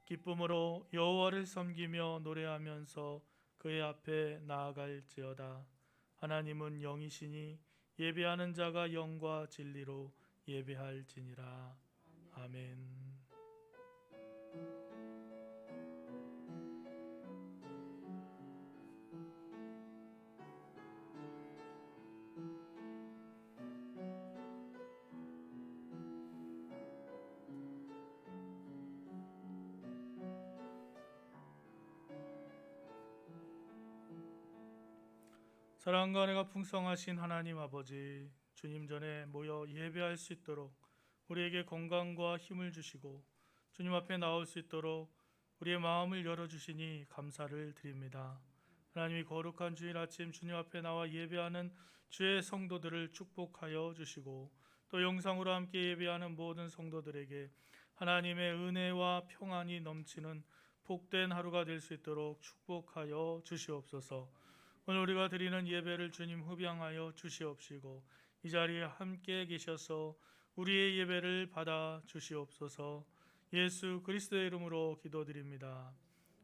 기쁨으로 여호와를 섬기며 노래하면서 그의 앞에 나아갈지어다. 하나님은 영이시니 예배하는 자가 영과 진리로 예배할지니라. 아멘. 사랑과 은혜가 풍성하신 하나님 아버지, 주님 전에 모여 예배할 수 있도록 우리에게 건강과 힘을 주시고 주님 앞에 나올 수 있도록 우리의 마음을 열어주시니 감사를 드립니다. 하나님이 거룩한 주일 아침 주님 앞에 나와 예배하는 주의 성도들을 축복하여 주시고 또 영상으로 함께 예배하는 모든 성도들에게 하나님의 은혜와 평안이 넘치는 복된 하루가 될 수 있도록 축복하여 주시옵소서. 오늘 우리가 드리는 예배를 주님 흡양하여 주시옵시고 이 자리에 함께 계셔서 우리의 예배를 받아 주시옵소서. 예수 그리스도의 이름으로 기도드립니다.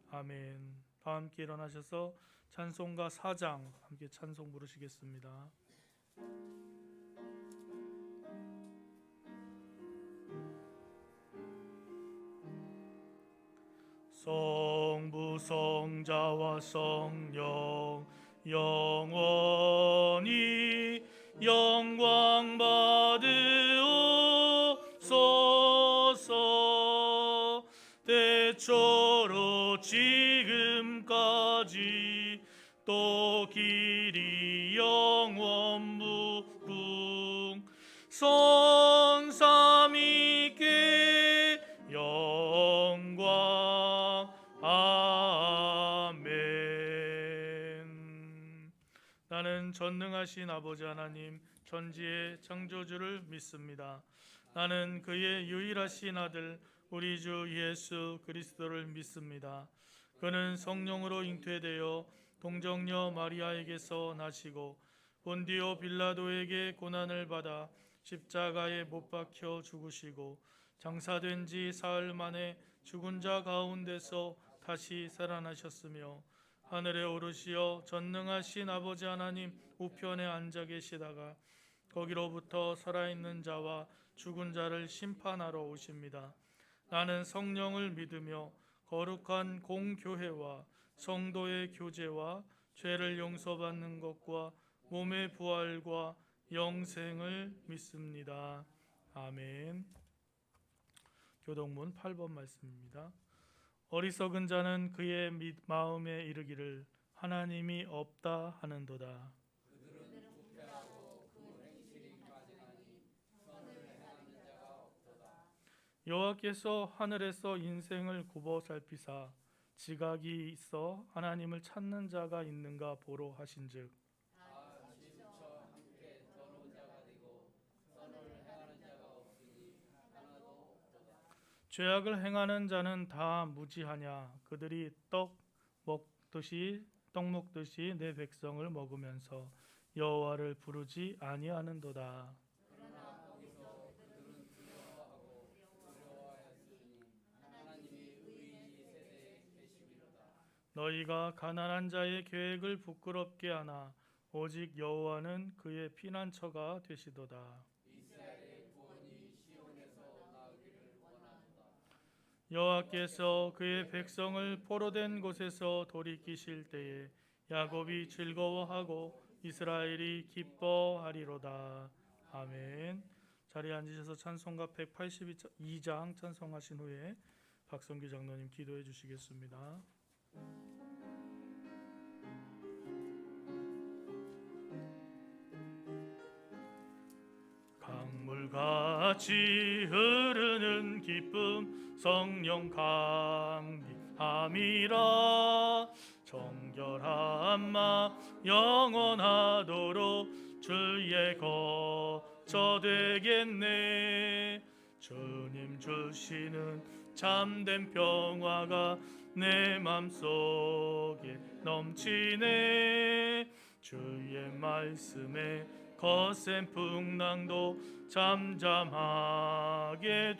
아멘. 다 함께 일어나셔서 찬송가 4장 함께 찬송 부르시겠습니다. 성부 성자와 성령 영원히 영광 받으옵소서. 대초로 지금까지 또 길이 영원 무궁 성삼위께 영광. 아멘. 나는 전능하신 아버지 하나님 천지의 창조주를 믿습니다. 나는 그의 유일하신 아들 우리 주 예수 그리스도를 믿습니다. 그는 성령으로 잉태되어 동정녀 마리아에게서 나시고 본디오 빌라도에게 고난을 받아 십자가에 못 박혀 죽으시고 장사된 지 사흘 만에 죽은 자 가운데서 다시 살아나셨으며 하늘에 오르시어 전능하신 아버지 하나님 우편에 앉아 계시다가 거기로부터 살아있는 자와 죽은 자를 심판하러 오십니다. 나는 성령을 믿으며 거룩한 공교회와 성도의 교제와 죄를 용서받는 것과 몸의 부활과 영생을 믿습니다. 아멘. 교동문 8번 말씀입니다. 어리석은 자는 그의 마음에 이르기를 하나님이 없다 하는도다. 여호와께서 하늘에서 인생을 굽어 살피사 지각이 있어 하나님을 찾는 자가 있는가 보러 하신즉 죄악을 행하는 자는 다 무지하냐. 그들이 떡 먹듯이 내 백성을 먹으면서 여호와를 부르지 아니하는도다. 너희가 가난한 자의 계획을 부끄럽게 하나 오직 여호와는 그의 피난처가 되시도다. 여호와께서 그의 백성을 포로된 곳에서 돌이키실 때에 야곱이 즐거워하고 이스라엘이 기뻐하리로다. 아멘. 자리에 앉으셔서 찬송가 182장 찬송하신 후에 박성규 장로님 기도해 주시겠습니다. 강물같이 흐르는 기쁨 성령 강림함이라. 정결한 마 영원하도록 주의 거처 되겠네. 주님 주시는 참된 평화가 내 맘속에 넘치네. 주의 말씀에 거센 풍랑도 잠잠하게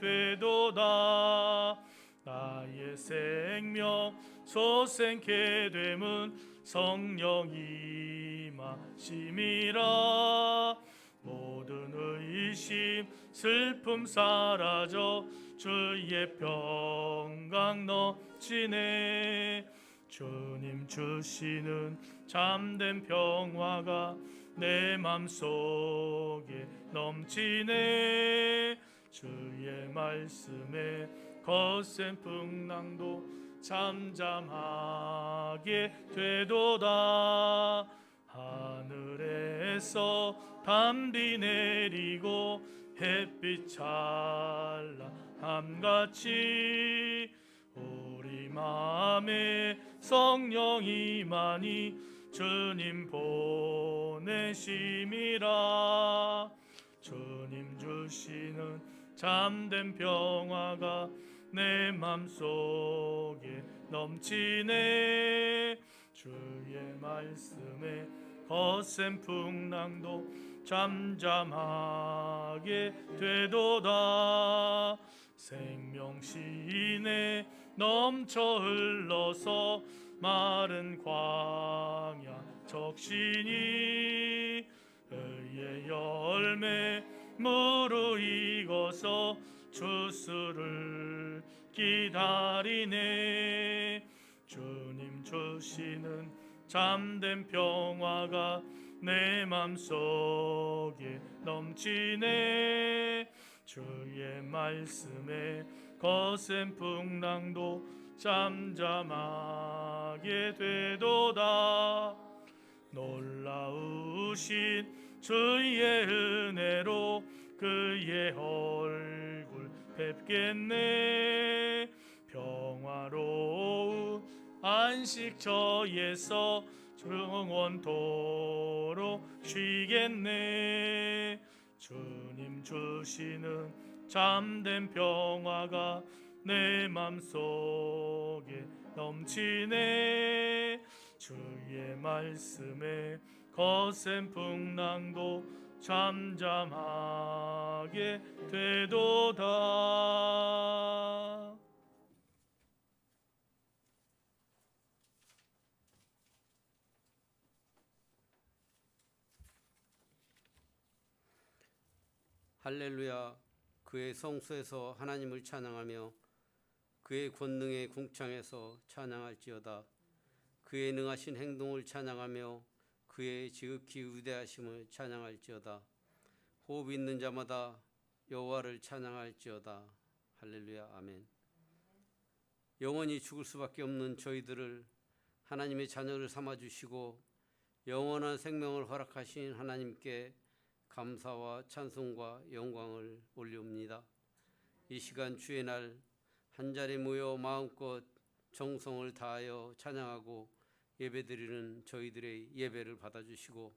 되도다. 나의 생명 소생케 됨은 성령 임하심이라. 모든 의심 슬픔 사라져 주의 평강 넘치네. 주님 주시는 참된 평화가 내 맘속에 넘치네. 주의 말씀에 거센 풍랑도 잠잠하게 되도다. 하늘에서 담비 내리고 햇빛 찬란함같이 우리 마음에 성령이 많이 주님 보내심이라. 주님 주시는 참된 평화가 내 맘속에 넘치네. 주의 말씀에 거센 풍랑도 잠잠하게 되도다. 생명시내 넘쳐 흘러서 마른 광야 적신이 의의 열매 무르익어서 주수를 기다리네. 주님 주시는 참된 평화가 내 맘속에 넘치네. 주의 말씀에 거센 풍랑도 잠잠하게 되도다. 놀라우신 주의 은혜로 그의 얼굴 뵙겠네. 평화로운 안식처에서 영원토록 쉬겠네. 주님 주시는 참된 평화가 내 맘속에 넘치네. 주의 말씀에 거센 풍랑도 잠잠하게 되도다. 할렐루야. 그의 성소에서 하나님을 찬양하며 그의 권능의 궁창에서 찬양할지어다. 그의 능하신 행동을 찬양하며 그의 지극히 위대하심을 찬양할지어다. 호흡 있는 자마다 여호와를 찬양할지어다. 할렐루야. 아멘. 영원히 죽을 수밖에 없는 저희들을 하나님의 자녀를 삼아주시고 영원한 생명을 허락하신 하나님께 감사와 찬송과 영광을 올리옵니다. 이 시간 주의 날 한자리에 모여 마음껏 정성을 다하여 찬양하고 예배드리는 저희들의 예배를 받아주시고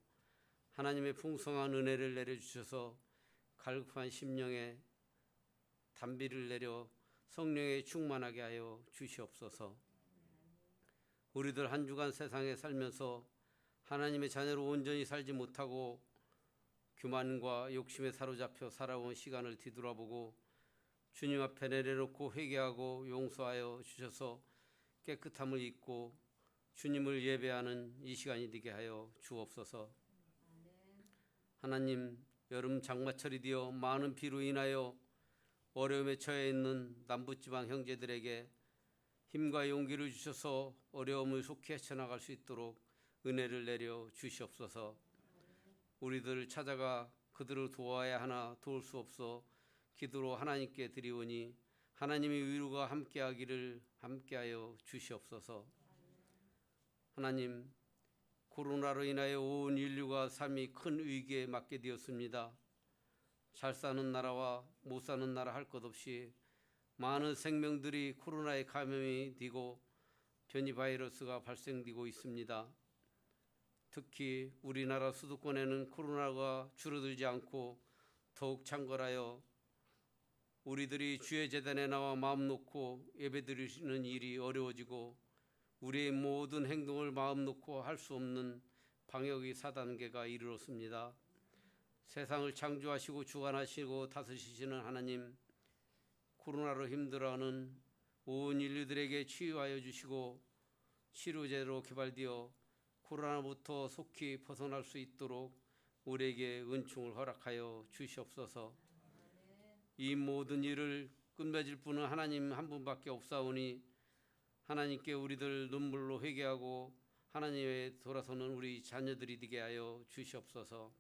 하나님의 풍성한 은혜를 내려주셔서 갈급한 심령에 단비를 내려 성령에 충만하게 하여 주시옵소서. 우리들 한 주간 세상에 살면서 하나님의 자녀로 온전히 살지 못하고 교만과 욕심에 사로잡혀 살아온 시간을 뒤돌아보고 주님 앞에 내려놓고 회개하고 용서하여 주셔서 깨끗함을 잊고 주님을 예배하는 이 시간이 되게 하여 주옵소서. 하나님, 여름 장마철이 되어 많은 비로 인하여 어려움에 처해 있는 남부지방 형제들에게 힘과 용기를 주셔서 어려움을 속히 헤쳐나갈 수 있도록 은혜를 내려 주시옵소서. 우리들 찾아가 그들을 도와야 하나 도울 수 없어 기도로 하나님께 드리오니 하나님의 위로가 함께하여 주시옵소서. 하나님, 코로나로 인하여 온 인류가 삶이 큰 위기에 맞게 되었습니다. 잘 사는 나라와 못 사는 나라 할 것 없이 많은 생명들이 코로나에 감염이 되고 변이 바이러스가 발생되고 있습니다. 특히 우리나라 수도권에는 코로나가 줄어들지 않고 더욱 창궐하여 우리들이 주의 제단에 나와 마음 놓고 예배드리는 일이 어려워지고 우리의 모든 행동을 마음 놓고 할 수 없는 방역의 4단계가 이르렀습니다. 세상을 창조하시고 주관하시고 다스리시는 하나님, 코로나로 힘들어하는 온 인류들에게 치유하여 주시고 치료제로 개발되어 코로나부터 속히 벗어날 수 있도록 우리에게 은총을 허락하여 주시옵소서. 이 모든 일을 끝맺을 분은 하나님 한 분밖에 없사오니 하나님께 우리들 눈물로 회개하고 하나님에 돌아서는 우리 자녀들이 되게 하여 주시옵소서.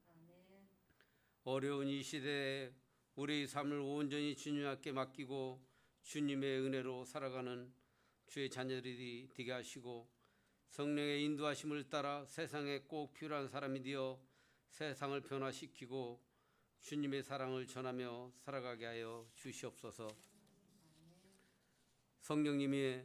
어려운 이 시대에 우리의 삶을 온전히 주님 앞에 맡기고 주님의 은혜로 살아가는 주의 자녀들이 되게 하시고 성령의 인도하심을 따라 세상에 꼭 필요한 사람이 되어 세상을 변화시키고 주님의 사랑을 전하며 살아가게 하여 주시옵소서. 성령님이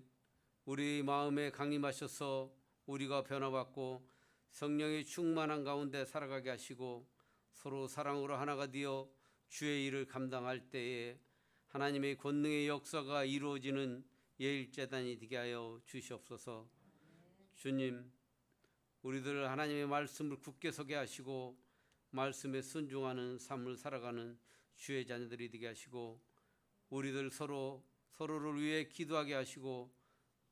우리 마음에 강림하셔서 우리가 변화받고 성령의 충만한 가운데 살아가게 하시고 서로 사랑으로 하나가 되어 주의 일을 감당할 때에 하나님의 권능의 역사가 이루어지는 예일제단이 되게 하여 주시옵소서. 주님, 우리들 하나님의 말씀을 굳게 서게 하시고 말씀에 순종하는 삶을 살아가는 주의 자녀들이 되게 하시고 우리들 서로를 위해 기도하게 하시고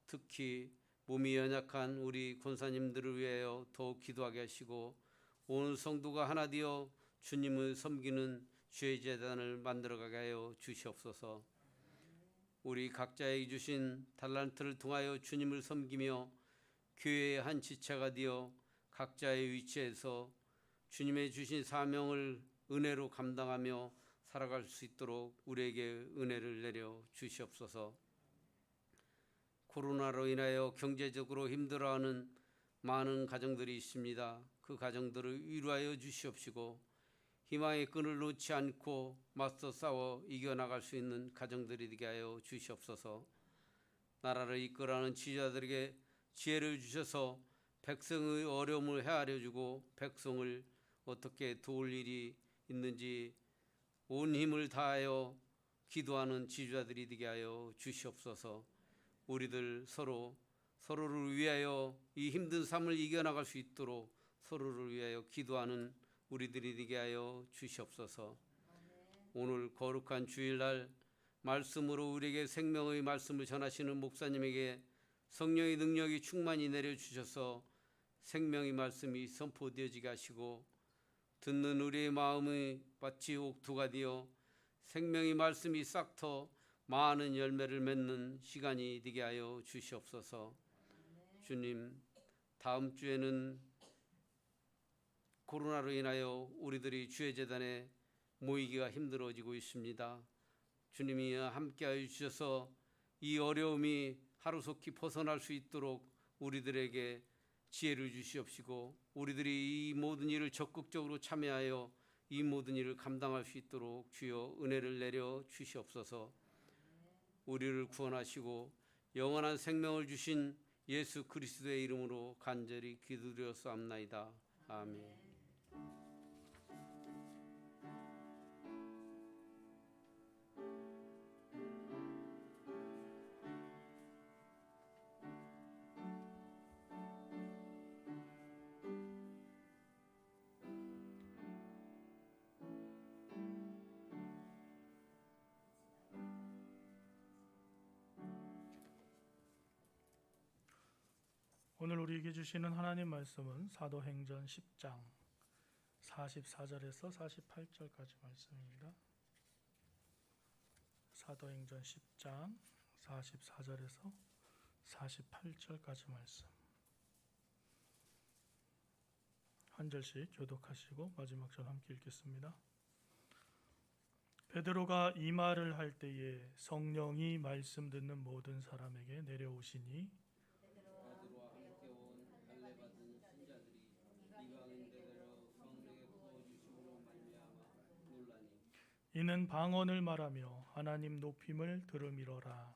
특히 몸이 연약한 우리 권사님들을 위하여 더욱 기도하게 하시고 온 성도가 하나 되어 주님을 섬기는 주의 제단을 만들어가게 하여 주시옵소서. 우리 각자에게 주신 달란트를 통하여 주님을 섬기며 교회의 한 지체가 되어 각자의 위치에서 주님의 주신 사명을 은혜로 감당하며 살아갈 수 있도록 우리에게 은혜를 내려 주시옵소서. 코로나로 인하여 경제적으로 힘들어하는 많은 가정들이 있습니다. 그 가정들을 위로하여 주시옵시고 희망의 끈을 놓지 않고 맞서 싸워 이겨나갈 수 있는 가정들이 되게 하여 주시옵소서. 나라를 이끌어가는 지도자들에게 지혜를 주셔서 백성의 어려움을 헤아려 주고 백성을 어떻게 도울 일이 있는지 온 힘을 다하여 기도하는 지도자들이 되게 하여 주시옵소서. 우리들 서로를 위하여 이 힘든 삶을 이겨나갈 수 있도록 서로를 위하여 기도하는 우리들이 되게 하여 주시옵소서. 오늘 거룩한 주일날 말씀으로 우리에게 생명의 말씀을 전하시는 목사님에게 성령의 능력이 충만히 내려주셔서 생명의 말씀이 선포되어지게 하시고 듣는 우리의 마음이 마치 옥토가 되어 생명의 말씀이 싹터 많은 열매를 맺는 시간이 되게 하여 주시옵소서. 주님, 다음 주에는 코로나로 인하여 우리들이 주의 제단에 모이기가 힘들어지고 있습니다. 주님이 함께하여 주셔서 이 어려움이 하루속히 벗어날 수 있도록 우리들에게 지혜를 주시옵시고 우리들이 이 모든 일을 적극적으로 참여하여 이 모든 일을 감당할 수 있도록 주여 은혜를 내려 주시옵소서. 우리를 구원하시고 영원한 생명을 주신 예수 그리스도의 이름으로 간절히 기도드렸사옵나이다. 아멘. 오늘 우리에게 주시는 하나님 말씀은 사도행전 10장 44절에서 48절까지 말씀입니다. 사도행전 10장 44절에서 48절까지 말씀. 한 절씩 교독하시고 마지막 절 함께 읽겠습니다. 베드로가 이 말을 할 때에 성령이 말씀 듣는 모든 사람에게 내려오시니 이는 방언을 말하며 하나님 높임을 들음이로라.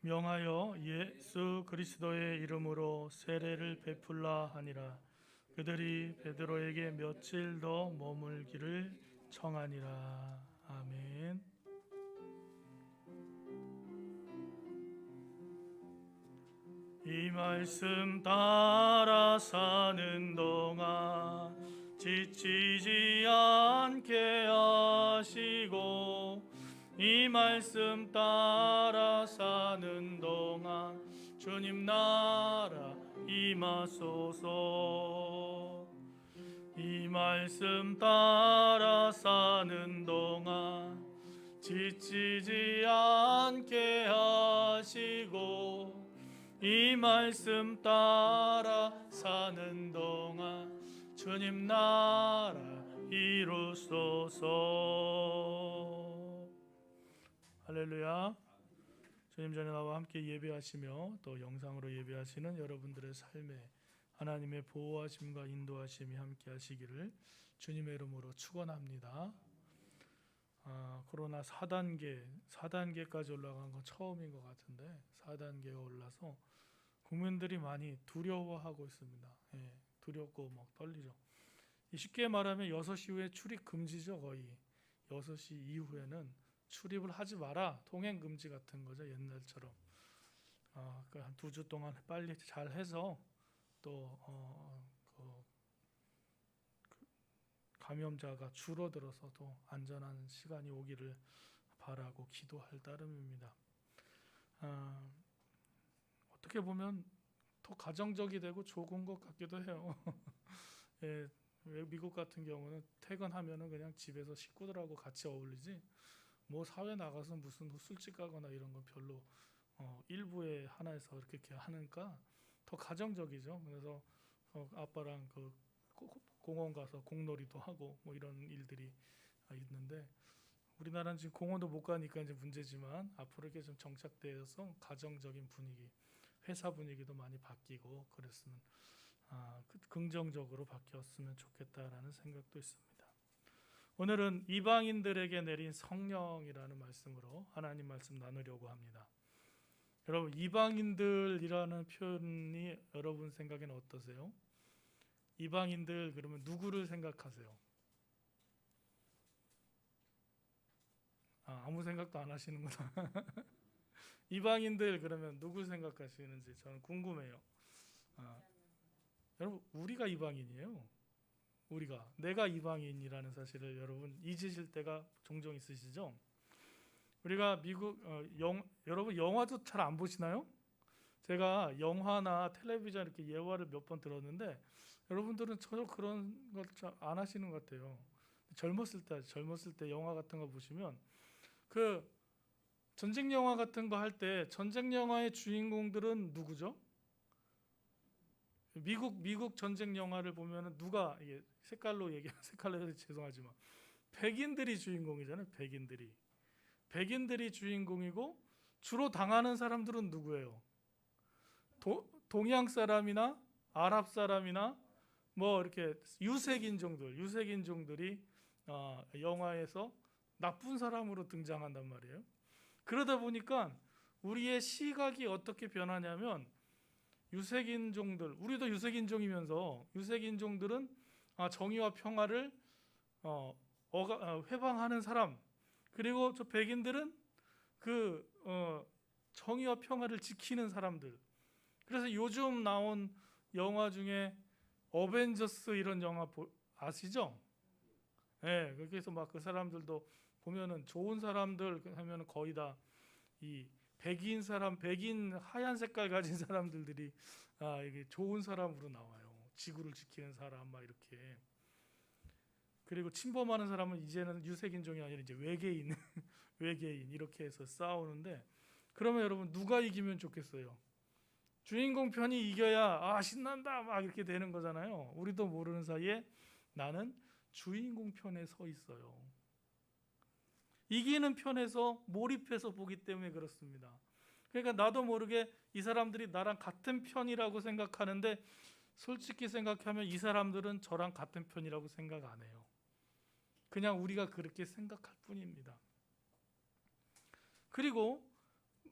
명하여 예수 그리스도의 이름으로 세례를 베풀라 하니라. 그들이 베드로에게 며칠 더 머물기를 청하니라. 아멘. 이 말씀 따라 사는 동안 지치지 않게 하시고 이 말씀 따라 사는 동안 주님 나라 임하소서. 이 말씀 따라 사는 동안 지치지 않게 하시고 이 말씀 따라 사는 동안 주님 나라 이루소서. 할렐루야. 주님 전에 나와 함께 예배하시며 또 영상으로 예배하시는 여러분들의 삶에 하나님의 보호하심과 인도하심이 함께 하시기를 주님의 이름으로 축원합니다. 코로나 4단계까지 올라간 건 처음인 것 같은데 4단계가 올라서 국민들이 많이 두려워하고 있습니다. 예, 두렵고 막 떨리죠. 쉽게 말하면 6시 이후에 출입 금지죠. 거의 6시 이후에는 출입을 하지 마라. 통행 금지 같은 거죠. 옛날처럼 한 2주 동안 빨리 잘 해서 또 감염자가 줄어들어서 또 안전한 시간이 오기를 바라고 기도할 따름입니다. 어떻게 보면 더 가정적이 되고 좋은 것 같기도 해요. 예, 미국 같은 경우는 퇴근하면은 그냥 집에서 식구들하고 같이 어울리지 뭐 사회 나가서 무슨 술집 가거나 이런 건 별로 일부에 하나에서 이렇게 하니까 더 가정적이죠. 그래서 아빠랑 공원 가서 공놀이도 하고 뭐 이런 일들이 있는데 우리나라는 지금 공원도 못 가니까 이제 문제지만 앞으로 이렇게 좀 정착되어서 가정적인 분위기, 회사 분위기도 많이 바뀌고 그랬으면 긍정적으로 바뀌었으면 좋겠다라는 생각도 있습니다. 오늘은 이방인들에게 내린 성령이라는 말씀으로 하나님 말씀 나누려고 합니다. 여러분, 이방인들이라는 표현이 여러분 생각에는 어떠세요? 이방인들 그러면 누구를 생각하세요? 아무 생각도 안 하시는구나. 이방인들 그러면 누구 생각하시는지 저는 궁금해요. 여러분, 우리가 이방인이에요. 내가 이방인이라는 사실을 여러분 잊으실 때가 종종 있으시죠? 우리가 미국 여러분 영화도 잘 안 보시나요? 제가 영화나 텔레비전 이렇게 예화를 몇 번 들었는데 여러분들은 전혀 그런 걸 안 하시는 것 같아요. 젊었을 때 영화 같은 거 보시면 그 전쟁 영화 같은 거 할 때 전쟁 영화의 주인공들은 누구죠? 미국 전쟁 영화를 보면은 누가 이게 색깔로 해서 죄송하지만 백인들이 주인공이잖아요. 백인들이 주인공이고 주로 당하는 사람들은 누구예요? 동양 사람이나 아랍 사람이나 뭐 이렇게 유색인종들이 영화에서 나쁜 사람으로 등장한단 말이에요. 그러다 보니까 우리의 시각이 어떻게 변하냐면 유색인종들, 우리도 유색인종이면서 유색인종들은 정의와 평화를 회방하는 사람, 그리고 저 백인들은 정의와 평화를 지키는 사람들. 그래서 요즘 나온 영화 중에 어벤져스 이런 영화 아시죠? 네, 그래서 막 그 사람들도 보면은 좋은 사람들 하면은 거의 다 이 백인 하얀 색깔 가진 사람들이 이게 좋은 사람으로 나와요. 지구를 지키는 사람 막 이렇게. 그리고 침범하는 사람은 이제는 유색인종이 아니라 이제 외계인 이렇게 해서 싸우는데 그러면 여러분 누가 이기면 좋겠어요? 주인공 편이 이겨야 신난다 막 이렇게 되는 거잖아요. 우리도 모르는 사이에 나는 주인공 편에 서 있어요. 이기는 편에서 몰입해서 보기 때문에 그렇습니다. 그러니까 나도 모르게 이 사람들이 나랑 같은 편이라고 생각하는데 솔직히 생각하면 이 사람들은 저랑 같은 편이라고 생각 안 해요. 그냥 우리가 그렇게 생각할 뿐입니다. 그리고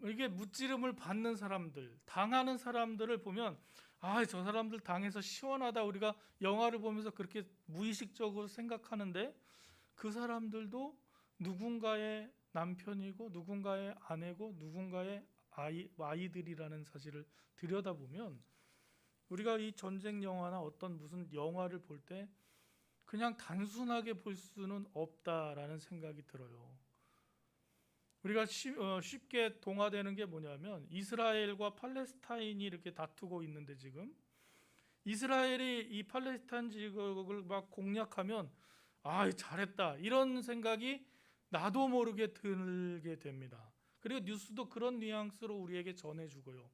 이게 무찌름을 받는 사람들, 당하는 사람들을 보면 저 사람들 당해서 시원하다 우리가 영화를 보면서 그렇게 무의식적으로 생각하는데 그 사람들도 누군가의 남편이고 누군가의 아내고 누군가의 아이들이라는 사실을 들여다보면 우리가 이 전쟁 영화나 어떤 무슨 영화를 볼 때 그냥 단순하게 볼 수는 없다라는 생각이 들어요. 우리가 쉽게 동화되는 게 뭐냐면 이스라엘과 팔레스타인이 이렇게 다투고 있는데 지금 이스라엘이 이 팔레스타인 지역을 막 공략하면 아 잘했다 이런 생각이 나도 모르게 들게 됩니다. 그리고 뉴스도 그런 뉘앙스로 우리에게 전해주고요.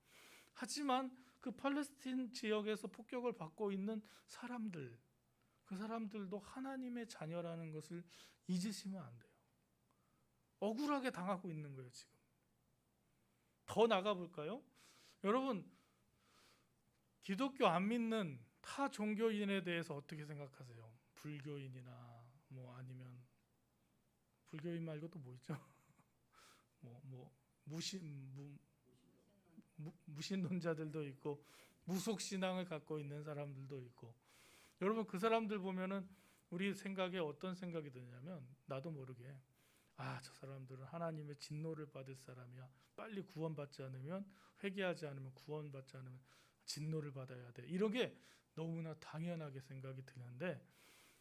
하지만 그 팔레스타인 지역에서 폭격을 받고 있는 사람들, 그 사람들도 하나님의 자녀라는 것을 잊으시면 안 돼요. 억울하게 당하고 있는 거예요 지금. 더 나가볼까요? 여러분 기독교 안 믿는 타 종교인에 대해서 어떻게 생각하세요? 불교인이나 뭐 아니면 불교인 말고 또 뭐 있죠? 무신론자들도 있고 무속 신앙을 갖고 있는 사람들도 있고 여러분 그 사람들 보면은 우리 생각에 어떤 생각이 드냐면 나도 모르게 아 저 사람들은 하나님의 진노를 받을 사람이야. 빨리 구원받지 않으면 회개하지 않으면 구원받지 않으면 진노를 받아야 돼. 이런 게 너무나 당연하게 생각이 드는데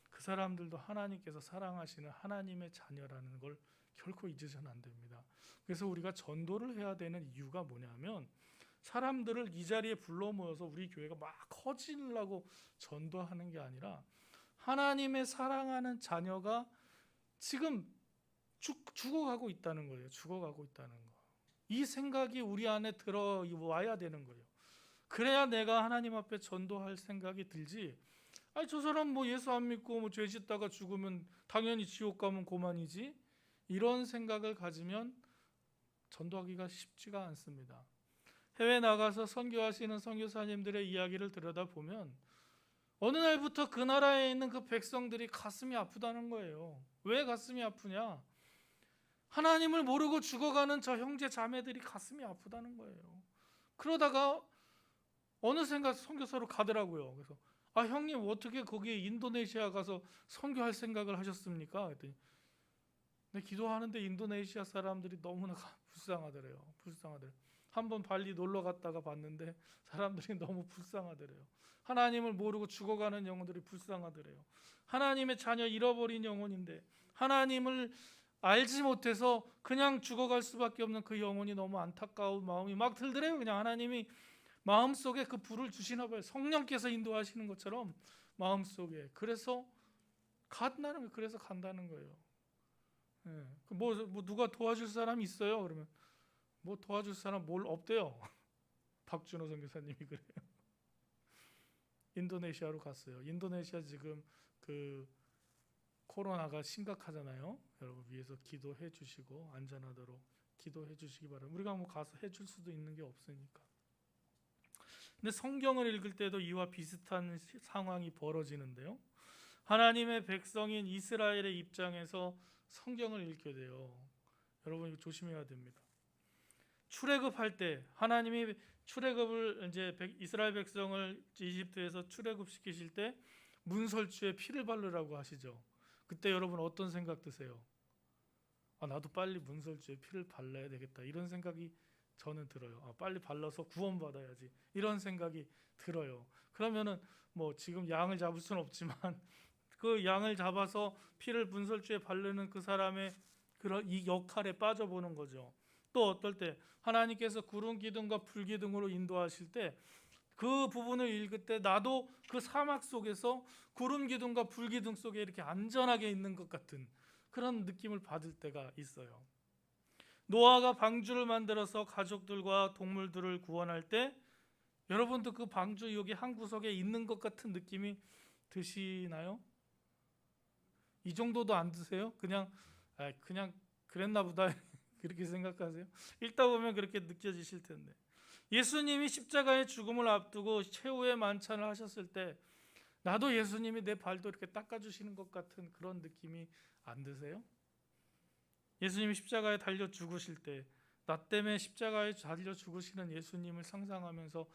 그 사람들도 하나님께서 사랑하시는 하나님의 자녀라는 걸 결코 잊으셔는 안 됩니다. 그래서 우리가 전도를 해야 되는 이유가 뭐냐면 사람들을 이 자리에 불러 모여서 우리 교회가 막 커지려고 전도하는 게 아니라 하나님의 사랑하는 자녀가 지금 죽어가고 있다는 거예요. 죽어가고 있다는 거. 이 생각이 우리 안에 들어와야 되는 거예요. 그래야 내가 하나님 앞에 전도할 생각이 들지. 아니 저 사람 뭐 예수 안 믿고 뭐 죄 짓다가 죽으면 당연히 지옥 가면 고만이지. 이런 생각을 가지면 전도하기가 쉽지가 않습니다. 해외 나가서 선교하시는 선교사님들의 이야기를 들여다보면 어느 날부터 그 나라에 있는 그 백성들이 가슴이 아프다는 거예요. 왜 가슴이 아프냐? 하나님을 모르고 죽어가는 저 형제 자매들이 가슴이 아프다는 거예요. 그러다가 어느샌가 선교사로 가더라고요. 그래서 아 형님 어떻게 거기 인도네시아 가서 선교할 생각을 하셨습니까? 그랬더니 근데 기도하는데 인도네시아 사람들이 너무나 불쌍하더래요. 한번 발리 놀러 갔다가 봤는데 사람들이 너무 불쌍하더래요. 하나님을 모르고 죽어가는 영혼들이 불쌍하더래요. 하나님의 자녀 잃어버린 영혼인데 하나님을 알지 못해서 그냥 죽어갈 수밖에 없는 그 영혼이 너무 안타까운 마음이 막 들더래요. 그냥 하나님이 마음속에 그 불을 주시나 봐요. 성령께서 인도하시는 것처럼 마음속에. 그래서 간다는 거예요. 예. 뭐 누가 도와줄 사람 있어요? 그러면 뭐 도와줄 사람 뭘 없대요. 박준호 선교사님이 그래요. 인도네시아로 갔어요. 인도네시아 지금 그 코로나가 심각하잖아요. 여러분 위해서 기도해 주시고 안전하도록 기도해 주시기 바랍니다. 우리가 뭐 가서 해줄 수도 있는 게 없으니까. 근데 성경을 읽을 때도 이와 비슷한 상황이 벌어지는데요. 하나님의 백성인 이스라엘의 입장에서 성경을 읽게 돼요. 여러분 이거 조심해야 됩니다. 출애굽할 때 하나님이 출애굽을 이제 이스라엘 백성을 이집트에서 출애굽시키실 때 문설주에 피를 바르라고 하시죠. 그때 여러분 어떤 생각 드세요? 아 나도 빨리 문설주에 피를 발라야 되겠다 이런 생각이 저는 들어요. 아, 빨리 발라서 구원받아야지 이런 생각이 들어요. 그러면은 뭐 지금 양을 잡을 수는 없지만 그 양을 잡아서 피를 문설주에 바르는 그 사람의 그런 이 역할에 빠져보는 거죠. 또 어떨 때 하나님께서 구름 기둥과 불 기둥으로 인도하실 때 그 부분을 읽을 때 나도 그 사막 속에서 구름 기둥과 불 기둥 속에 이렇게 안전하게 있는 것 같은 그런 느낌을 받을 때가 있어요. 노아가 방주를 만들어서 가족들과 동물들을 구원할 때 여러분도 그 방주 여기 한 구석에 있는 것 같은 느낌이 드시나요? 이 정도도 안 드세요? 그냥 그랬나 보다 그렇게 생각하세요? 읽다 보면 그렇게 느껴지실 텐데 예수님이 십자가의 죽음을 앞두고 최후의 만찬을 하셨을 때 나도 예수님이 내 발도 이렇게 닦아주시는 것 같은 그런 느낌이 안 드세요? 예수님이 십자가에 달려 죽으실 때 나 때문에 십자가에 달려 죽으시는 예수님을 상상하면서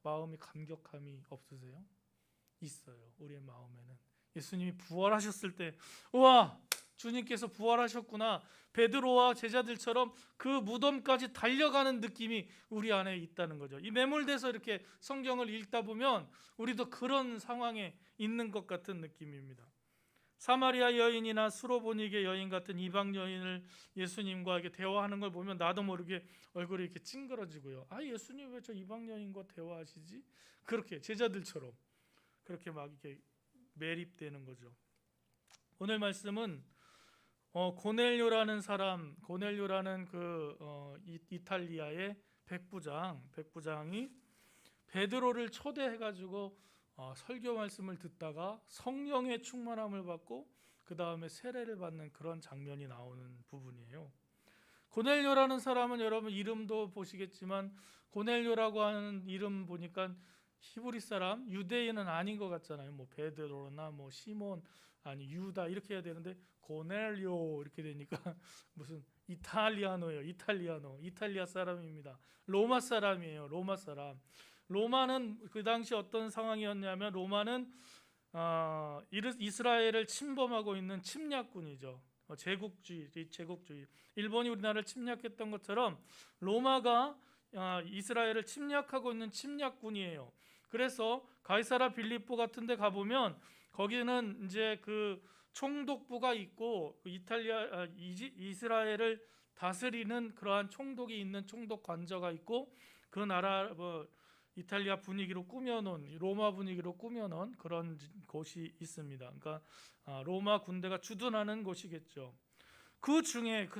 마음이 감격함이 없으세요? 있어요. 우리의 마음에는 예수님이 부활하셨을 때 우와 주님께서 부활하셨구나. 베드로와 제자들처럼 그 무덤까지 달려가는 느낌이 우리 안에 있다는 거죠. 이 매몰돼서 이렇게 성경을 읽다 보면 우리도 그런 상황에 있는 것 같은 느낌입니다. 사마리아 여인이나 수로보니게 여인 같은 이방 여인을 예수님과 이렇게 대화하는 걸 보면 나도 모르게 얼굴이 이렇게 찡그러지고요. 아, 예수님 왜 저 이방 여인과 대화하시지? 그렇게 제자들처럼 그렇게 막 이렇게 매립되는 거죠. 오늘 말씀은 고넬료라는 사람, 고넬료라는 이탈리아의 백부장이 베드로를 초대해가지고 설교 말씀을 듣다가 성령의 충만함을 받고 그 다음에 세례를 받는 그런 장면이 나오는 부분이에요. 고넬료라는 사람은 여러분 이름도 보시겠지만 고넬료라고 하는 이름 보니까 히브리 사람, 유대인은 아닌 것 같잖아요. 뭐 베드로나 뭐 시몬 아니 유다 이렇게 해야 되는데 고넬료 이렇게 되니까 무슨 이탈리아노예요. 이탈리아 사람입니다. 로마 사람이에요. 로마 사람. 로마는 그 당시 어떤 상황이었냐면 로마는 이스라엘을 침범하고 있는 침략군이죠. 제국주의. 일본이 우리나라를 침략했던 것처럼 로마가 이스라엘을 침략하고 있는 침략군이에요. 그래서 가이사라 빌립보 같은 데 가보면 거기는 이제 그 총독부가 있고 이스라엘을 다스리는 그러한 총독이 있는 총독 관저가 있고 그 나라 이탈리아 분위기로 꾸며놓은 로마 분위기로 꾸며놓은 그런 곳이 있습니다. 그러니까 로마 군대가 주둔하는 곳이겠죠. 그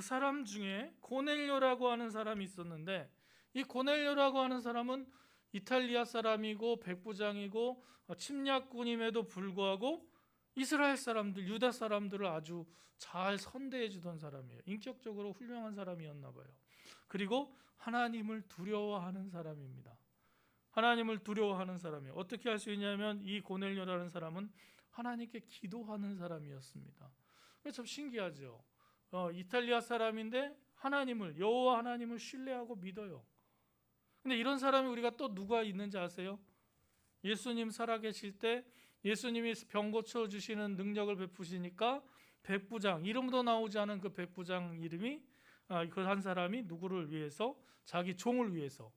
사람 중에 고넬료라고 하는 사람이 있었는데 이 고넬료라고 하는 사람은 이탈리아 사람이고 백부장이고 침략군임에도 불구하고 이스라엘 사람들, 유다 사람들을 아주 잘 선대해 주던 사람이에요. 인격적으로 훌륭한 사람이었나 봐요. 그리고 하나님을 두려워하는 사람입니다. 하나님을 두려워하는 사람이에요. 어떻게 할 수 있냐면 이 고넬료라는 사람은 하나님께 기도하는 사람이었습니다. 참 신기하죠. 이탈리아 사람인데 여호와 하나님을 신뢰하고 믿어요. 근데 이런 사람이 우리가 또 누가 있는지 아세요? 예수님 살아계실 때 예수님이 병 고쳐주시는 능력을 베푸시니까 백부장, 이름도 나오지 않은 그 백부장 이름이 그 한 사람이 누구를 위해서? 자기 종을 위해서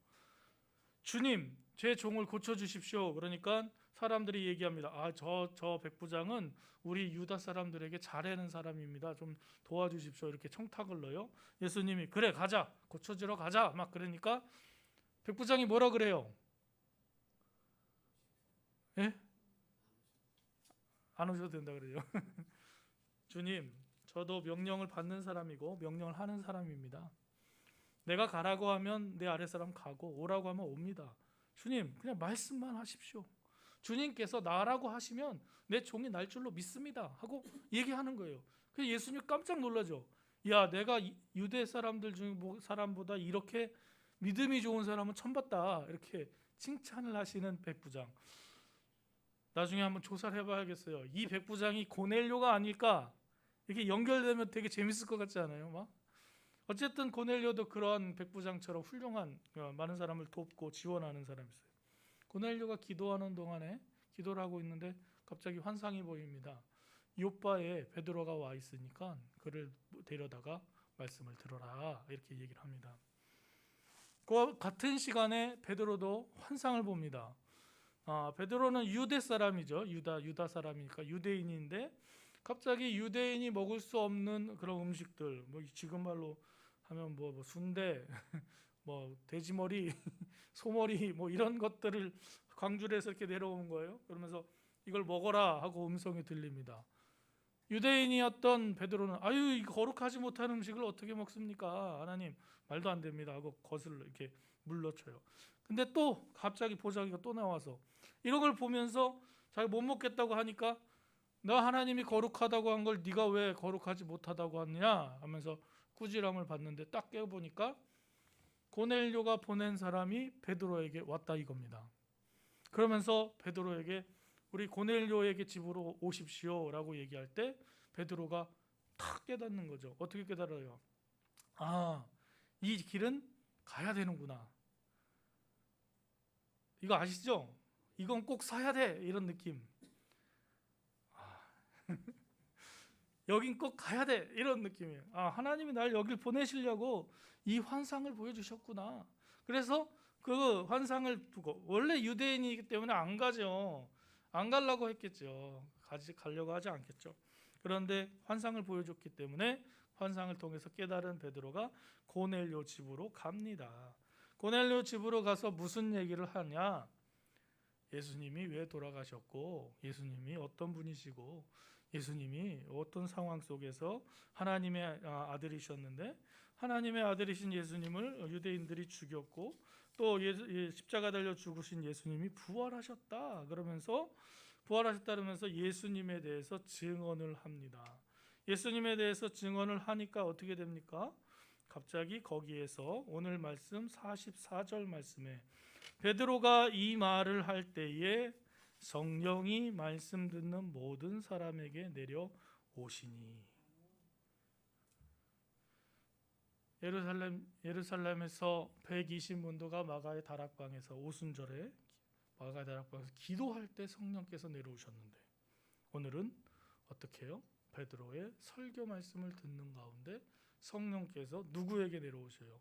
주님 제 종을 고쳐주십시오. 그러니까 사람들이 얘기합니다. 저 백부장은 우리 유다 사람들에게 잘하는 사람입니다. 좀 도와주십시오. 이렇게 청탁을 넣어요. 예수님이 그래 가자, 고쳐주러 가자 막 그러니까 백부장이 뭐라 그래요? 예? 안 오셔도 된다 그래요. 주님, 저도 명령을 받는 사람이고 명령을 하는 사람입니다. 내가 가라고 하면 내 아랫사람 가고 오라고 하면 옵니다. 주님, 그냥 말씀만 하십시오. 주님께서 나라고 하시면 내 종이 날 줄로 믿습니다 하고 얘기하는 거예요. 그래서 예수님 깜짝 놀라죠. 야, 내가 유대 사람들 중 사람보다 이렇게 믿음이 좋은 사람은 처음 봤다. 이렇게 칭찬을 하시는 백부장. 나중에 한번 조사를 해봐야겠어요. 이 백부장이 고넬료가 아닐까? 이렇게 연결되면 되게 재밌을 것 같지 않아요? 막 어쨌든 고넬료도 그러한 백부장처럼 훌륭한 많은 사람을 돕고 지원하는 사람이었어요. 고넬료가 기도하는 동안에 기도를 하고 있는데 갑자기 환상이 보입니다. 요바에 베드로가 와 있으니까 그를 데려다가 말씀을 들어라 이렇게 얘기를 합니다. 그 같은 시간에 베드로도 환상을 봅니다. 베드로는 유대 사람이죠. 유다 사람이니까 유대인인데 갑자기 유대인이 먹을 수 없는 그런 음식들, 뭐 지금 말로 하면 뭐 순대, 뭐 돼지머리, 소머리 뭐 이런 것들을 광주를 해서 이렇게 내려오는 거예요. 그러면서 이걸 먹어라 하고 음성이 들립니다. 유대인이었던 베드로는 아유, 이 거룩하지 못한 음식을 어떻게 먹습니까? 하나님, 말도 안 됩니다 하고 거슬러 이렇게 물러쳐요. 근데 또 갑자기 보자기가 또 나와서 이런 걸 보면서 자기 못 먹겠다고 하니까 너 하나님이 거룩하다고 한 걸 네가 왜 거룩하지 못하다고 하느냐 하면서 꾸지람을 받는데 딱 깨어보니까 고넬료가 보낸 사람이 베드로에게 왔다 이겁니다. 그러면서 베드로에게 우리 고넬료에게 집으로 오십시오 라고 얘기할 때 베드로가 탁 깨닫는 거죠. 어떻게 깨달아요? 이 길은 가야 되는구나. 이거 아시죠? 이건 꼭 사야 돼 이런 느낌. 여긴 꼭 가야 돼 이런 느낌이에요. 아, 하나님이 날 여길 보내시려고 이 환상을 보여주셨구나. 그래서 그 환상을 두고, 원래 유대인이기 때문에 안 가죠. 안 가려고 했겠죠. 가려고 하지 않겠죠. 그런데 환상을 보여줬기 때문에 환상을 통해서 깨달은 베드로가 고넬료 집으로 갑니다. 고넬료 집으로 가서 무슨 얘기를 하냐? 예수님이 왜 돌아가셨고, 예수님이 어떤 분이시고, 예수님이 어떤 상황 속에서 하나님의 아들이셨는데 하나님의 아들이신 예수님을 유대인들이 죽였고, 또 십자가 달려 죽으신 예수님이 부활하셨다 그러면서 예수님에 대해서 증언을 합니다. 예수님에 대해서 증언을 하니까 어떻게 됩니까? 갑자기 거기에서 오늘 말씀 44절 말씀에 베드로가 이 말을 할 때에 성령이 말씀 듣는 모든 사람에게 내려오시니. 예루살렘에서 120문도가 마가의 다락방에서 오순절에 마가의 다락방에서 기도할 때 성령께서 내려오셨는데, 오늘은 어떻게 해요? 베드로의 설교 말씀을 듣는 가운데 성령께서 누구에게 내려오셔요?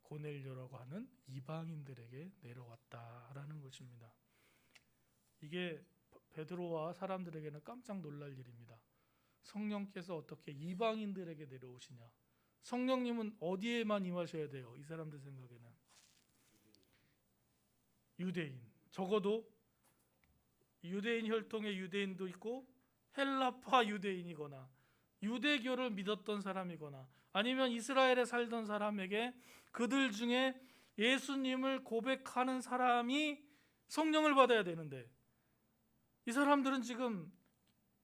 고넬료라고 하는 이방인들에게 내려왔다라는 것입니다. 이게 베드로와 사람들에게는 깜짝 놀랄 일입니다. 성령께서 어떻게 이방인들에게 내려오시냐? 성령님은 어디에만 임하셔야 돼요? 이 사람들 생각에는 유대인, 적어도 유대인 혈통의 유대인도 있고 헬라파 유대인이거나 유대교를 믿었던 사람이거나 아니면 이스라엘에 살던 사람에게 그들 중에 예수님을 고백하는 사람이 성령을 받아야 되는데, 이 사람들은 지금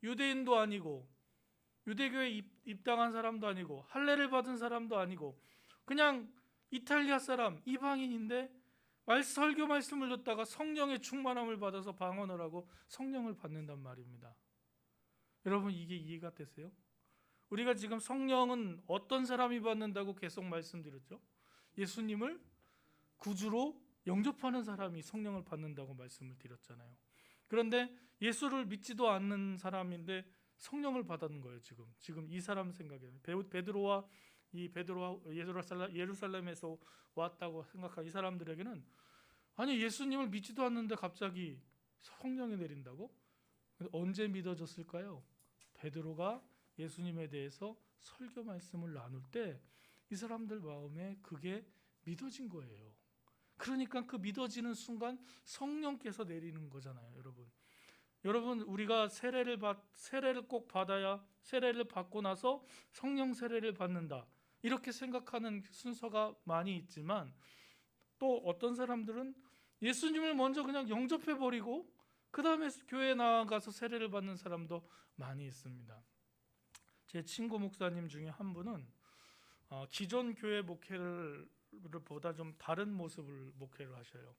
유대인도 아니고 유대교에 입당한 사람도 아니고 할례를 받은 사람도 아니고 그냥 이탈리아 사람, 이방인인데 설교 말씀을 듣다가 성령의 충만함을 받아서 방언을 하고 성령을 받는단 말입니다. 여러분, 이게 이해가 되세요? 우리가 지금 성령은 어떤 사람이 받는다고 계속 말씀드렸죠? 예수님을 구주로 영접하는 사람이 성령을 받는다고 말씀을 드렸잖아요. 그런데 예수를 믿지도 않는 사람인데 성령을 받는 거예요. 지금 이 사람 생각에는 베드로와 예루살렘에서 왔다고 생각한 이 사람들에게는, 아니 예수님을 믿지도 않는데 갑자기 성령이 내린다고? 언제 믿어졌을까요? 베드로가 예수님에 대해서 설교 말씀을 나눌 때 이 사람들 마음에 그게 믿어진 거예요. 그러니까 그 믿어지는 순간 성령께서 내리는 거잖아요, 여러분, 우리가 세례를 꼭 받아야, 세례를 받고 나서 성령 세례를 받는다, 이렇게 생각하는 순서가 많이 있지만, 또 어떤 사람들은 예수님을 먼저 그냥 영접해 버리고 그 다음에 교회에 나가서 세례를 받는 사람도 많이 있습니다. 제 친구 목사님 중에 한 분은 기존 교회 목회를 보다 좀 다른 모습을 목회를 하셔요.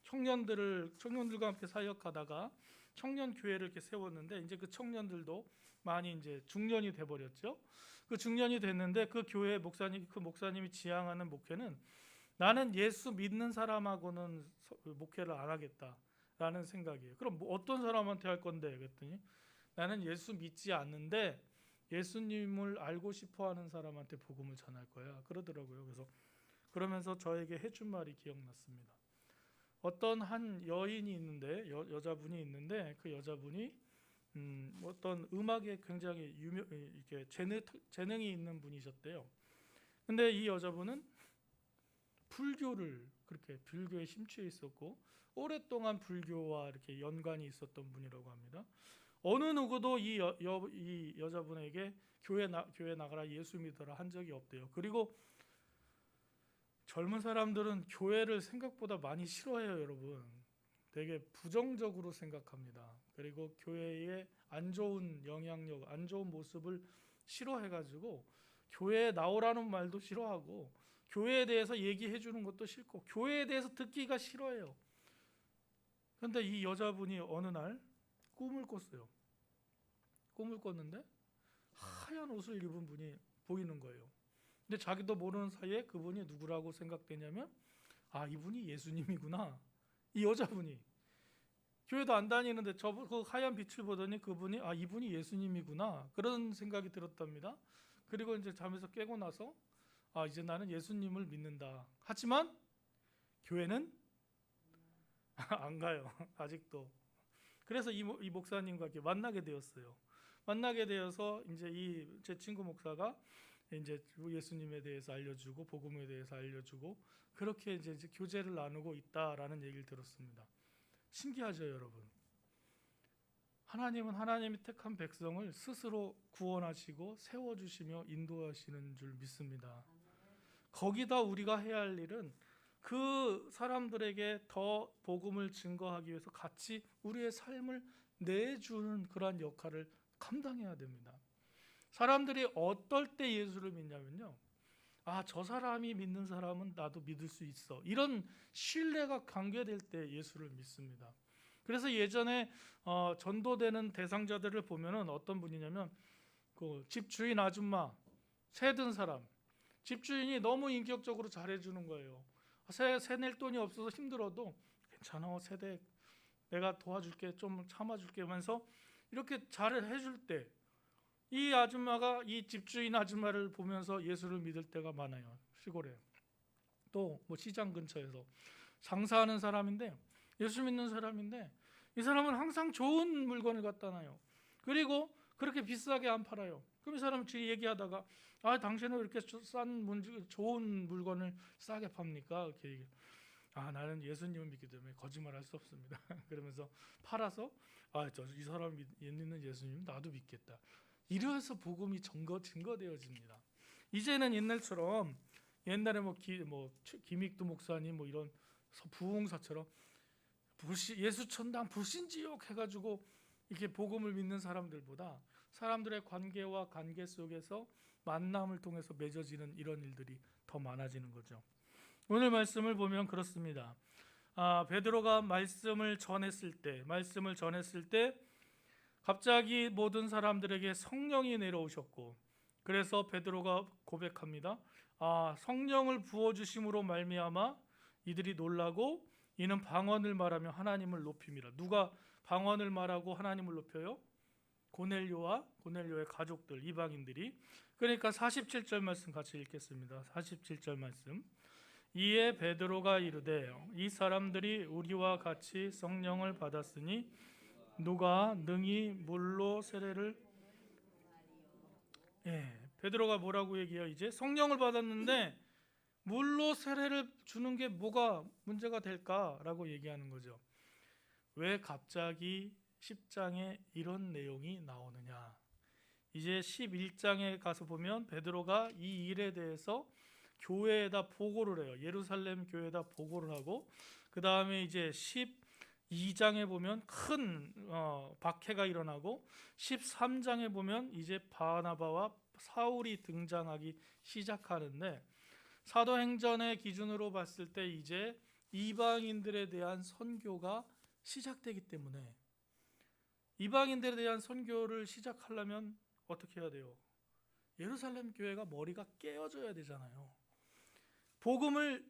청년들과 함께 사역하다가 청년 교회를 이렇게 세웠는데, 이제 그 청년들도 많이 이제 중년이 돼 버렸죠. 그 중년이 됐는데 그 교회 목사님이 지향하는 목회는, 나는 예수 믿는 사람하고는 목회를 안 하겠다라는 생각이에요. 그럼 어떤 사람한테 할 건데? 그랬더니 나는 예수 믿지 않는데 예수님을 알고 싶어하는 사람한테 복음을 전할 거야, 그러더라고요. 그러면서 저에게 해준 말이 기억났습니다. 어떤 한 여인이 있는데, 여자분이 있는데, 그 여자분이 어떤 음악에 굉장히 이렇게 재능이 있는 분이셨대요. 근데 이 여자분은 불교에 심취해 있었고 오랫동안 불교와 이렇게 연관이 있었던 분이라고 합니다. 어느 누구도 이 여자분에게 교회 나가라, 예수 믿어라 한 적이 없대요. 그리고 젊은 사람들은 교회를 생각보다 많이 싫어해요, 여러분. 되게 부정적으로 생각합니다. 그리고 교회의 안 좋은 영향력, 안 좋은 모습을 싫어해가지고 교회에 나오라는 말도 싫어하고 교회에 대해서 얘기해 주는 것도 싫고 교회에 대해서 듣기가 싫어해요. 그런데 이 여자분이 어느 날 꿈을 꿨어요. 꿈을 꿨는데 하얀 옷을 입은 분이 보이는 거예요. 근데 자기도 모르는 사이에 그분이 누구라고 생각되냐면, 이분이 예수님이구나. 이 여자분이 교회도 안 다니는데 그 하얀 빛을 보더니 그분이 이분이 예수님이구나 그런 생각이 들었답니다. 그리고 이제 잠에서 깨고 나서 이제 나는 예수님을 믿는다. 하지만 교회는 안 가요. 아직도. 그래서 이 목사님과 이렇게 만나게 되었어요. 만나게 되어서 이제 제 친구 목사가 이제 예수님에 대해서 알려주고 복음에 대해서 알려주고 그렇게 이제 교제를 나누고 있다라는 얘기를 들었습니다. 신기하죠, 여러분. 하나님은 하나님이 택한 백성을 스스로 구원하시고 세워주시며 인도하시는 줄 믿습니다. 거기다 우리가 해야 할 일은 그 사람들에게 더 복음을 증거하기 위해서 같이 우리의 삶을 내주는 그러한 역할을 감당해야 됩니다. 사람들이 어떨 때 예수를 믿냐면요, 저 사람이 믿는 사람은 나도 믿을 수 있어, 이런 신뢰가 관계될 때 예수를 믿습니다. 그래서 예전에 전도되는 대상자들을 보면은 어떤 분이냐면 그 집주인 아줌마, 새든 사람, 집주인이 너무 인격적으로 잘해주는 거예요. 새 낼 돈이 없어서 힘들어도 괜찮아, 새대 내가 도와줄게, 좀 참아줄게 하면서 이렇게 잘 해줄 때 이 아줌마가 이 집주인 아줌마를 보면서 예수를 믿을 때가 많아요. 시골에 또 뭐 시장 근처에서 장사하는 사람인데, 예수 믿는 사람인데, 이 사람은 항상 좋은 물건을 갖다 놔요. 그리고 그렇게 비싸게 안 팔아요. 그럼 이 사람은 얘기하다가 당신은 왜 이렇게 좋은 물건을 싸게 팝니까? 이렇게 얘기해요. 나는 예수님을 믿기 때문에 거짓말할 수 없습니다. 그러면서 팔아서 이 사람이 믿는 예수님 나도 믿겠다. 이래서 복음이 증거되어집니다. 이제는 옛날처럼 옛날에 김익두 목사님 이런 부흥사처럼 예수 천당 불신지옥 해가지고 이렇게 복음을 믿는 사람들보다 사람들의 관계와 관계 속에서 만남을 통해서 맺어지는 이런 일들이 더 많아지는 거죠. 오늘 말씀을 보면 그렇습니다. 베드로가 말씀을 전했을 때 갑자기 모든 사람들에게 성령이 내려오셨고, 그래서 베드로가 고백합니다. 성령을 부어주심으로 말미암아 이들이 놀라고 이는 방언을 말하며 하나님을 높임이라. 누가 방언을 말하고 하나님을 높여요? 고넬료의 가족들, 이방인들이. 그러니까 47절 말씀 같이 읽겠습니다. 47절 말씀. 이에 베드로가 이르되 이 사람들이 우리와 같이 성령을 받았으니 누가 능히 물로 세례를 베드로가 뭐라고 얘기해요? 이제 성령을 받았는데 물로 세례를 주는 게 뭐가 문제가 될까라고 얘기하는 거죠. 왜 갑자기 10장에 이런 내용이 나오느냐? 이제 11장에 가서 보면 베드로가 이 일에 대해서 교회에다 보고를 해요. 예루살렘 교회에다 보고를 하고, 그 다음에 이제 12장에 보면 큰 박해가 일어나고, 13장에 보면 이제 바나바와 사울이 등장하기 시작하는데, 사도행전의 기준으로 봤을 때 이제 이방인들에 대한 선교가 시작되기 때문에, 이방인들에 대한 선교를 시작하려면 어떻게 해야 돼요? 예루살렘 교회가 머리가 깨어져야 되잖아요. 복음을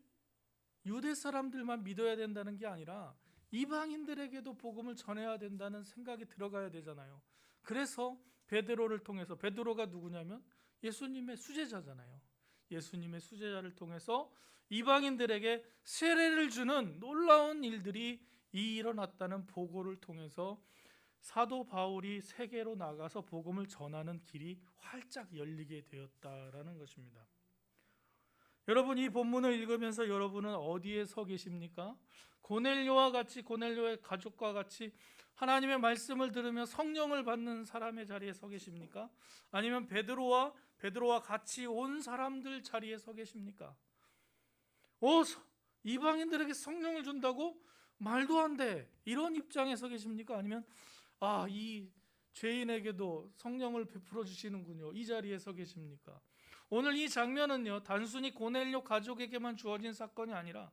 유대 사람들만 믿어야 된다는 게 아니라 이방인들에게도 복음을 전해야 된다는 생각이 들어가야 되잖아요. 그래서 베드로를 통해서, 베드로가 누구냐면 예수님의 수제자잖아요. 예수님의 수제자를 통해서 이방인들에게 세례를 주는 놀라운 일들이 일어났다는 보고를 통해서 사도 바울이 세계로 나가서 복음을 전하는 길이 활짝 열리게 되었다라는 것입니다. 여러분, 이 본문을 읽으면서 여러분은 어디에 서 계십니까? 고넬료와 같이, 고넬료의 가족과 같이 하나님의 말씀을 들으며 성령을 받는 사람의 자리에 서 계십니까? 아니면 베드로와 같이 온 사람들 자리에 서 계십니까? 이방인들에게 성령을 준다고? 말도 안 돼, 이런 입장에 서 계십니까? 아니면 이 죄인에게도 성령을 베풀어 주시는군요, 이 자리에 서 계십니까? 오늘 이 장면은요, 단순히 고넬료 가족에게만 주어진 사건이 아니라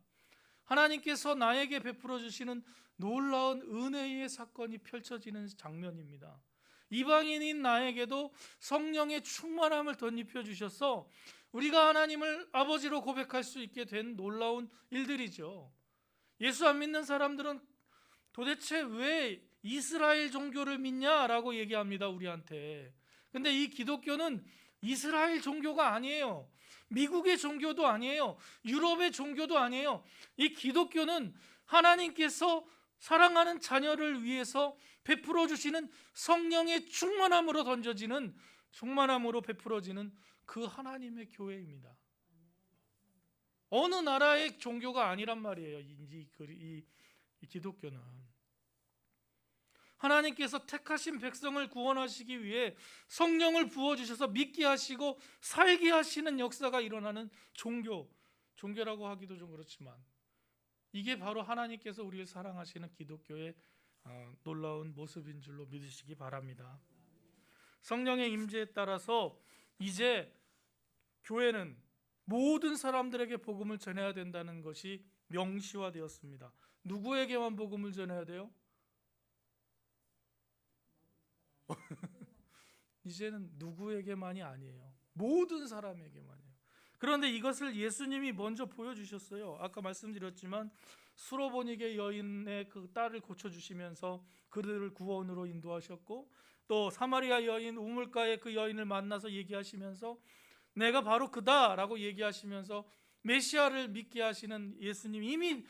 하나님께서 나에게 베풀어 주시는 놀라운 은혜의 사건이 펼쳐지는 장면입니다. 이방인인 나에게도 성령의 충만함을 덧입혀 주셔서 우리가 하나님을 아버지로 고백할 수 있게 된 놀라운 일들이죠. 예수 안 믿는 사람들은 도대체 왜 이스라엘 종교를 믿냐라고 얘기합니다, 우리한테. 근데 이 기독교는 이스라엘 종교가 아니에요. 미국의 종교도 아니에요. 유럽의 종교도 아니에요. 이 기독교는 하나님께서 사랑하는 자녀를 위해서 베풀어 주시는 성령의 충만함으로 베풀어지는 그 하나님의 교회입니다. 어느 나라의 종교가 아니란 말이에요. 이 기독교는 하나님께서 택하신 백성을 구원하시기 위해 성령을 부어주셔서 믿게 하시고 살게 하시는 역사가 일어나는 종교라고 하기도 좀 그렇지만 이게 바로 하나님께서 우리를 사랑하시는 기독교의 놀라운 모습인 줄로 믿으시기 바랍니다. 성령의 임재에 따라서 이제 교회는 모든 사람들에게 복음을 전해야 된다는 것이 명시화되었습니다. 누구에게만 복음을 전해야 돼요? 이제는 누구에게만이 아니에요. 모든 사람에게만이에요. 그런데 이것을 예수님이 먼저 보여주셨어요. 아까 말씀드렸지만 수로보니게 여인의 그 딸을 고쳐주시면서 그들을 구원으로 인도하셨고, 또 사마리아 여인 우물가에 그 여인을 만나서 얘기하시면서 내가 바로 그다라고 얘기하시면서 메시아를 믿게 하시는 예수님, 이미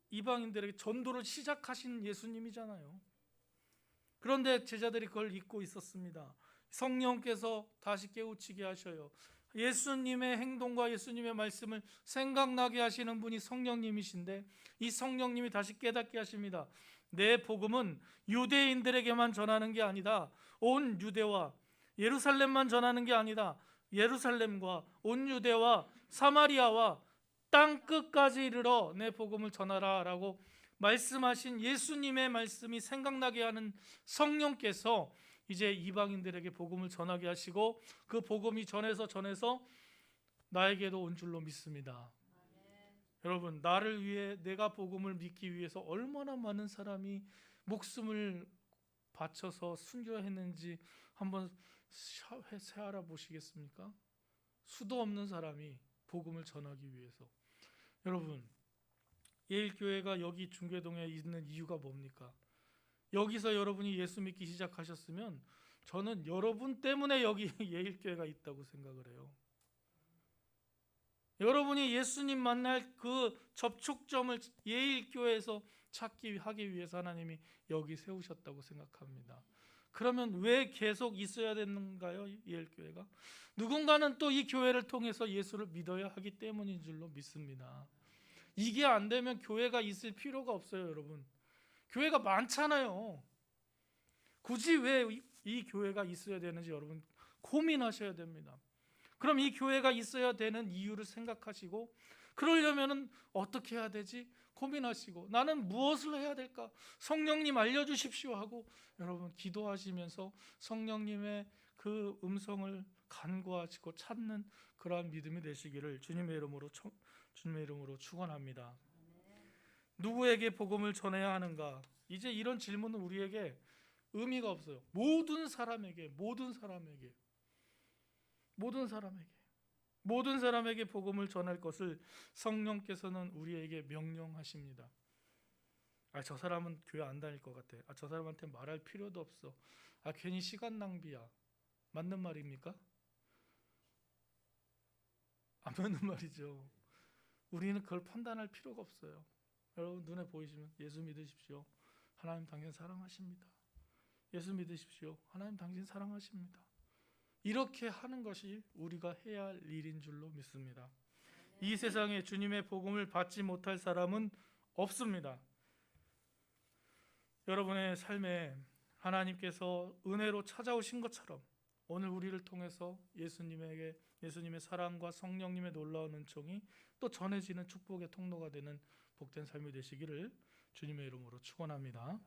이방인들에게 전도를 시작하신 예수님이잖아요. 그런데 제자들이 그걸 잊고 있었습니다. 성령께서 다시 깨우치게 하셔요. 예수님의 행동과 예수님의 말씀을 생각나게 하시는 분이 성령님이신데 이 성령님이 다시 깨닫게 하십니다. 내 복음은 유대인들에게만 전하는 게 아니다. 온 유대와 예루살렘만 전하는 게 아니다. 예루살렘과 온 유대와 사마리아와 땅 끝까지 이르러 내 복음을 전하라 라고 말씀하신 예수님의 말씀이 생각나게 하는 성령께서 이제 이방인들에게 복음을 전하게 하시고 그 복음이 전해서 나에게도 온 줄로 믿습니다. 여러분, 나를 위해 내가 복음을 믿기 위해서 얼마나 많은 사람이 목숨을 바쳐서 순교했는지 한번 세알아 보시겠습니까? 수도 없는 사람이 복음을 전하기 위해서. 여러분, 예일교회가 여기 중계동에 있는 이유가 뭡니까? 여기서 여러분이 예수 믿기 시작하셨으면 저는 여러분 때문에 여기 예일교회가 있다고 생각을 해요. 여러분이 예수님 만날 그 접촉점을 예일교회에서 하기 위해서 하나님이 여기 세우셨다고 생각합니다. 그러면 왜 계속 있어야 되는가요? 예일교회가? 누군가는 또 이 교회를 통해서 예수를 믿어야 하기 때문인 줄로 믿습니다. 이게 안 되면 교회가 있을 필요가 없어요, 여러분. 교회가 많잖아요. 굳이 왜 이 교회가 있어야 되는지 여러분 고민하셔야 됩니다. 그럼 이 교회가 있어야 되는 이유를 생각하시고, 그러려면 어떻게 해야 되지? 고민하시고, 나는 무엇을 해야 될까? 성령님 알려주십시오 하고 여러분 기도하시면서 성령님의 그 음성을 간구하시고 찾는 그러한 믿음이 되시기를 주님의 이름으로 축원합니다. 누구에게 복음을 전해야 하는가? 이제 이런 질문은 우리에게 의미가 없어요. 모든 사람에게 복음을 전할 것을 성령께서는 우리에게 명령하십니다. 저 사람은 교회 안 다닐 것 같아. 저 사람한테 말할 필요도 없어. 괜히 시간 낭비야. 맞는 말입니까? 안 맞는 말이죠. 우리는 그걸 판단할 필요가 없어요. 여러분 눈에 보이시면 예수 믿으십시오. 하나님 당신 사랑하십니다. 예수 믿으십시오. 하나님 당신 사랑하십니다. 이렇게 하는 것이 우리가 해야 할 일인 줄로 믿습니다. 이 세상에 주님의 복음을 받지 못할 사람은 없습니다. 여러분의 삶에 하나님께서 은혜로 찾아오신 것처럼 오늘 우리를 통해서 예수님의 사랑과 성령님의 놀라운 은총이 또 전해지는 축복의 통로가 되는 복된 삶이 되시기를 주님의 이름으로 축원합니다.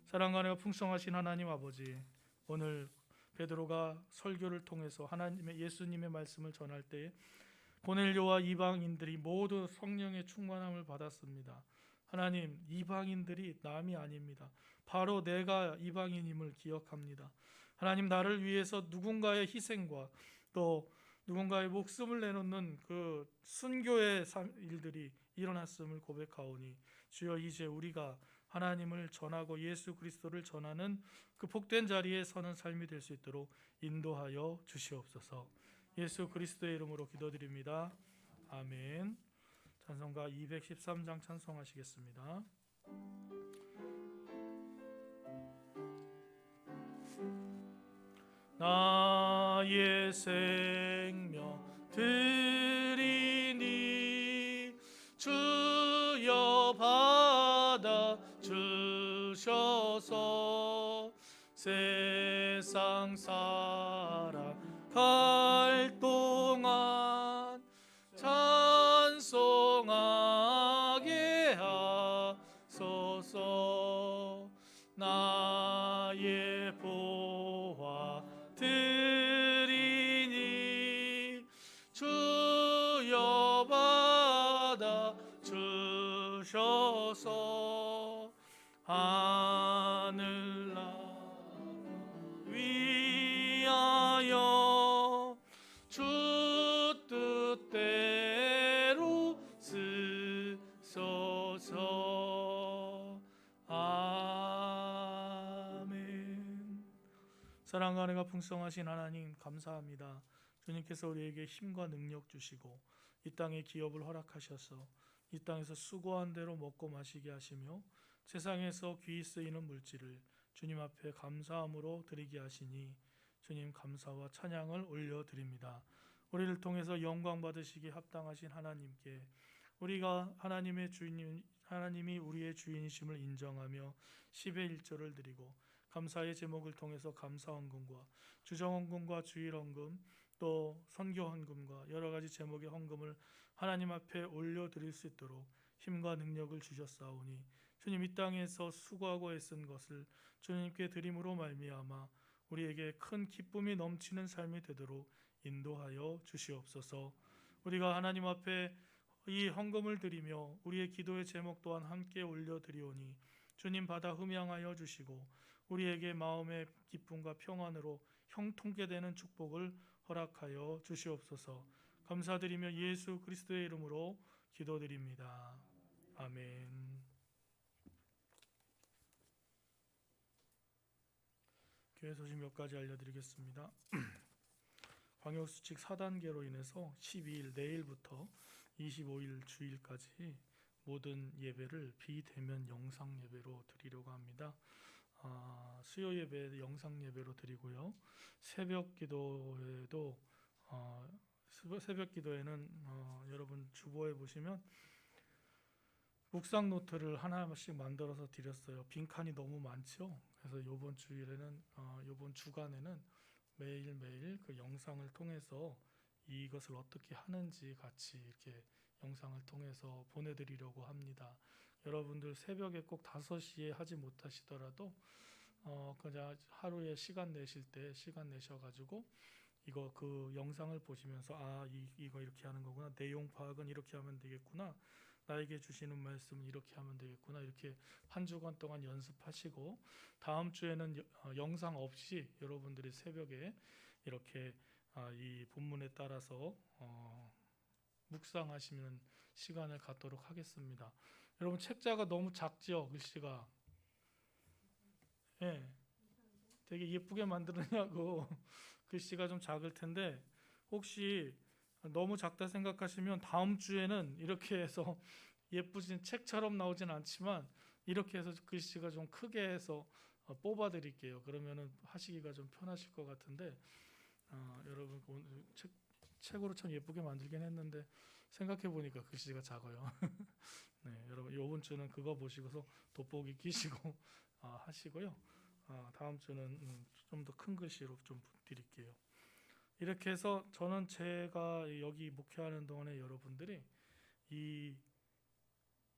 사랑과 은혜가 풍성하신 하나님 아버지, 오늘 베드로가 설교를 통해서 예수님의 말씀을 전할 때에 고넬료와 이방인들이 모두 성령의 충만함을 받았습니다. 하나님, 이방인들이 남이 아닙니다. 바로 내가 이방인임을 기억합니다. 하나님, 나를 위해서 누군가의 희생과 또 누군가의 목숨을 내놓는 그 순교의 일들이 일어났음을 고백하오니 주여, 이제 우리가 하나님을 전하고 예수 그리스도를 전하는 그 복된 자리에 서는 삶이 될 수 있도록 인도하여 주시옵소서. 예수 그리스도의 이름으로 기도드립니다. 아멘. 찬송가 213장 찬송하시겠습니다. 나의 생명 드리니 주여 받아 주셔서 세상 살아갈 동안 찬송하게 하소서. 나의 보화 드리니 주여 받아 주셔서 하늘나라 위하여 주 뜻대로 쓰소서. 아멘. 사랑과 은혜가 풍성하신 하나님 감사합니다. 주님께서 우리에게 힘과 능력 주시고 이 땅에 기업을 허락하셔서 이 땅에서 수고한 대로 먹고 마시게 하시며 세상에서 귀히 쓰이는 물질을 주님 앞에 감사함으로 드리게 하시니 주님 감사와 찬양을 올려드립니다. 우리를 통해서 영광 받으시기 합당하신 하나님께 우리가 하나님의 주인, 하나님이 우리의 주인이심을 인정하며 10의 1조를 드리고 감사의 제목을 통해서 감사헌금과 주정헌금과 주일헌금 또 선교헌금과 여러 가지 제목의 헌금을 하나님 앞에 올려드릴 수 있도록 힘과 능력을 주셨사오니 주님 이 땅에서 수고하고 애쓴 것을 주님께 드림으로 말미암아 우리에게 큰 기쁨이 넘치는 삶이 되도록 인도하여 주시옵소서. 우리가 하나님 앞에 이 헌금을 드리며 우리의 기도의 제목 또한 함께 올려드리오니 주님 받아 흠양하여 주시고 우리에게 마음의 기쁨과 평안으로 형통케 되는 축복을 허락하여 주시옵소서. 감사드리며 예수 그리스도의 이름으로 기도드립니다. 아멘. 교회 소식 몇 가지 알려드리겠습니다. 광역수칙 4단계로 인해서 12일 내일부터 25일 주일까지 모든 예배를 비대면 영상 예배로 드리려고 합니다. 수요 예배 영상 예배로 드리고요. 새벽 기도에도 새벽 기도에는 여러분 주보에 보시면 묵상 노트를 하나씩 만들어서 드렸어요. 빈칸이 너무 많죠. 그래서 이번 주일에는 이번 주간에는 매일매일 그 영상을 통해서 이것을 어떻게 하는지 같이 이렇게 영상을 통해서 보내드리려고 합니다. 여러분들 새벽에 꼭 5시에 하지 못하시더라도 그냥 하루에 시간 내실 때 시간 내셔가지고 이거 그 영상을 보시면서 이거 이렇게 하는 거구나, 내용 파악은 이렇게 하면 되겠구나, 나에게 주시는 말씀은 이렇게 하면 되겠구나, 이렇게 한 주간 동안 연습하시고 다음 주에는 영상 없이 여러분들이 새벽에 이렇게 이 본문에 따라서 묵상하시는 시간을 갖도록 하겠습니다. 여러분 책자가 너무 작죠? 글씨가 되게 예쁘게 만들었냐고 글씨가 좀 작을 텐데 혹시 너무 작다 생각하시면 다음 주에는 이렇게 해서 예쁘진 책처럼 나오진 않지만 이렇게 해서 글씨가 좀 크게 해서 뽑아 드릴게요. 그러면은 하시기가 좀 편하실 것 같은데 여러분 오늘 책으로 참 예쁘게 만들긴 했는데 생각해 보니까 글씨가 작아요. 네, 여러분 이번 주는 그거 보시고서 돋보기 끼시고 하시고요. 다음 주는 좀 더 큰 글씨로 좀 드릴게요. 이렇게 해서 저는 제가 여기 목회하는 동안에 여러분들이 이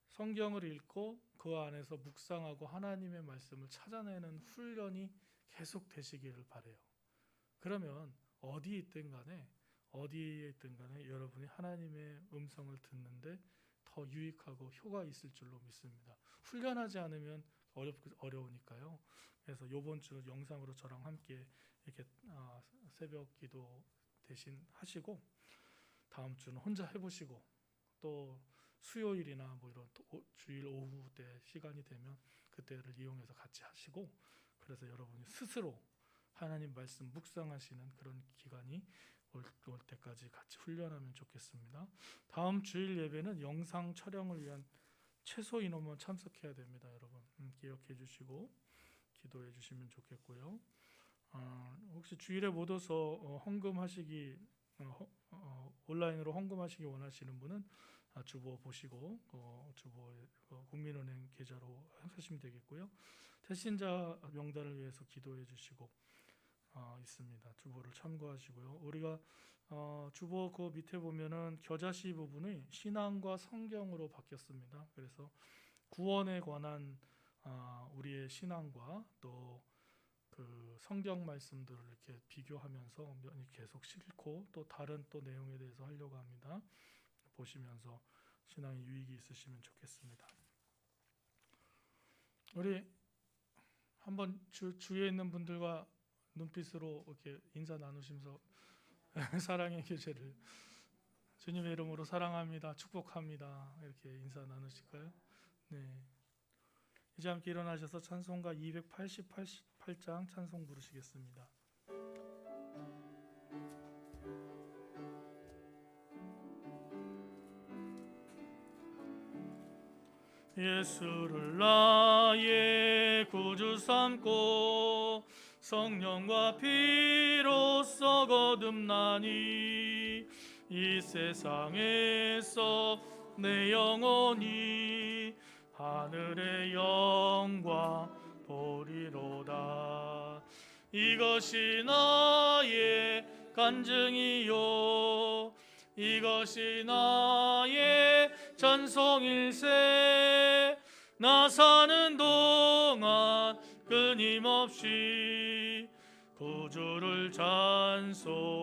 성경을 읽고 그 안에서 묵상하고 하나님의 말씀을 찾아내는 훈련이 계속 되시기를 바라요. 그러면 어디에 있든 간에 여러분이 하나님의 음성을 듣는데 더 유익하고 효과 있을 줄로 믿습니다. 훈련하지 않으면 어려우니까요. 그래서 이번 주 영상으로 저랑 함께 이렇게 새벽 기도 대신 하시고 다음 주는 혼자 해보시고 또 수요일이나 뭐 이런 주일 오후 때 시간이 되면 그때를 이용해서 같이 하시고, 그래서 여러분이 스스로 하나님 말씀 묵상하시는 그런 기간이 올 때까지 같이 훈련하면 좋겠습니다. 다음 주일 예배는 영상 촬영을 위한 최소 인원만 참석해야 됩니다. 여러분 기억해 주시고 기도해 주시면 좋겠고요. 혹시 주일에 못 와서 헌금하시기 온라인으로 헌금하시기 원하시는 분은 주보 보시고 주보에 국민은행 계좌로 하시면 되겠고요. 태신자 명단을 위해서 기도해 주시고 있습니다. 주보를 참고하시고요. 우리가 주보 그 밑에 보면은 겨자씨 부분이 신앙과 성경으로 바뀌었습니다. 그래서 구원에 관한 우리의 신앙과 또 그 성경 말씀들을 이렇게 비교하면서 계속 싣고 또 다른 또 내용에 대해서 하려고 합니다. 보시면서 신앙에 유익이 있으시면 좋겠습니다. 우리 한번 주위에 있는 분들과 눈빛으로 이렇게 인사 나누시면서 사랑의 교제를 주님의 이름으로 사랑합니다, 축복합니다 이렇게 인사 나누실까요? 네. 이제 함께 일어나셔서 찬송가 288장 찬송 부르시겠습니다. 예수를 나의 구주 삼고 성령과 피로써 거듭나니 이 세상에서 내 영혼이 하늘의 영광 보리로다. 이것이 나의 간증이요 이것이 나의 찬송일세. 나 사는 동안 끊임없이 구주를 찬송하리로다.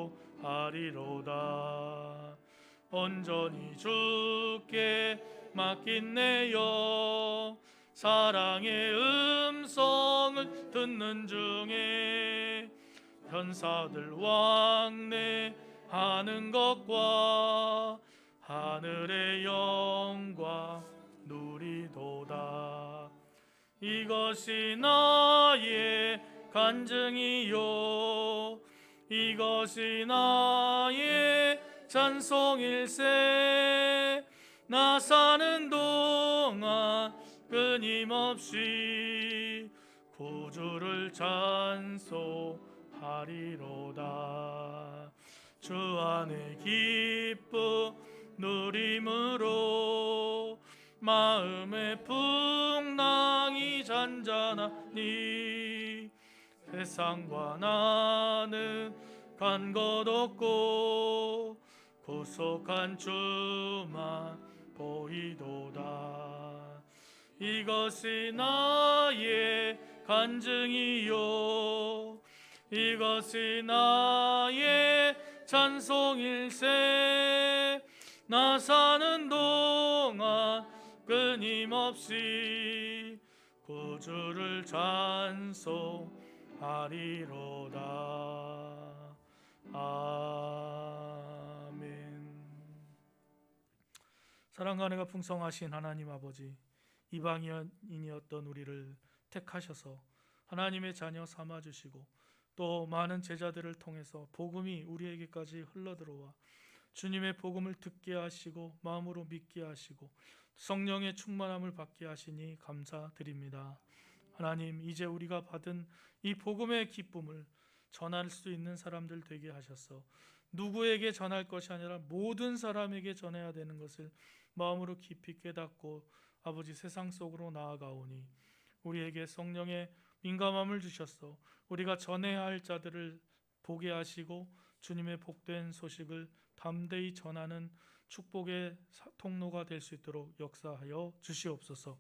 온전히 주께 맡긴 내 영 사랑의 음성을 듣는 중에 천사들 왕래하는 것과 하늘의 영광 누리도다. 이것이 나의 간증이요 이것이 나의 찬송일세. 나 사는 동안 끊임없이 구주를 찬송하리로다. 주 안에 기쁨 누림으로 마음의 풍랑이 잔잔하니 세상과 나는 간 것 없고 구속한 주만 보이도다. 이것이 나의 간증이요 이것이 나의 찬송일세. 나 사는 동안 끊임없이 구주를 찬송하리로다. 아멘. 사랑과 은혜가 풍성하신 하나님 아버지, 이방인이었던 우리를 택하셔서 하나님의 자녀 삼아주시고 또 많은 제자들을 통해서 복음이 우리에게까지 흘러들어와 주님의 복음을 듣게 하시고 마음으로 믿게 하시고 성령의 충만함을 받게 하시니 감사드립니다. 하나님, 이제 우리가 받은 이 복음의 기쁨을 전할 수 있는 사람들 되게 하셔서 누구에게 전할 것이 아니라 모든 사람에게 전해야 되는 것을 마음으로 깊이 깨닫고 아버지 세상 속으로 나아가오니 우리에게 성령의 민감함을 주셔서 우리가 전해야 할 자들을 보게 하시고 주님의 복된 소식을 담대히 전하는 축복의 통로가 될 수 있도록 역사하여 주시옵소서.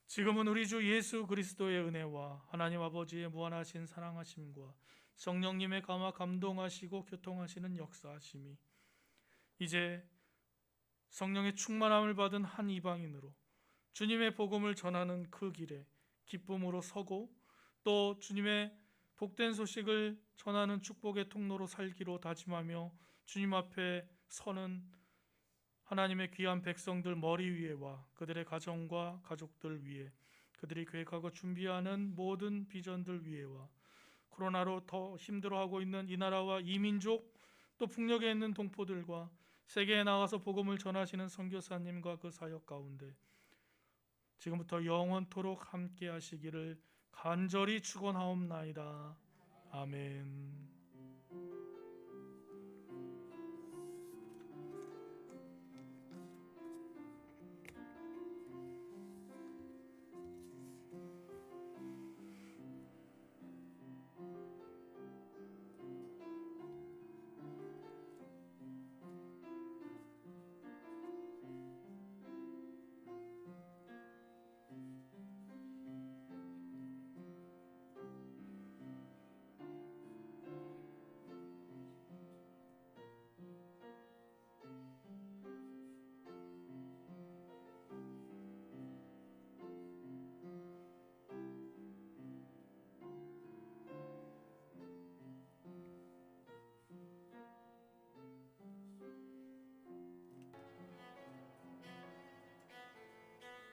지금은 우리 주 예수 그리스도의 은혜와 하나님 아버지의 무한하신 사랑하심과 성령님의 감화 감동하시고 교통하시는 역사하심이 이제 성령의 충만함을 받은 한 이방인으로 주님의 복음을 전하는 그 길에 기쁨으로 서고 또 주님의 복된 소식을 전하는 축복의 통로로 살기로 다짐하며 주님 앞에 서는 하나님의 귀한 백성들 머리 위에와 그들의 가정과 가족들 위에, 그들이 계획하고 준비하는 모든 비전들 위에와 코로나로 더 힘들어하고 있는 이 나라와 이 민족, 또 북녘에 있는 동포들과 세계에 나가서 복음을 전하시는 선교사님과 그 사역 가운데 지금부터 영원토록 함께 하시기를 간절히 축원하옵나이다. 아멘.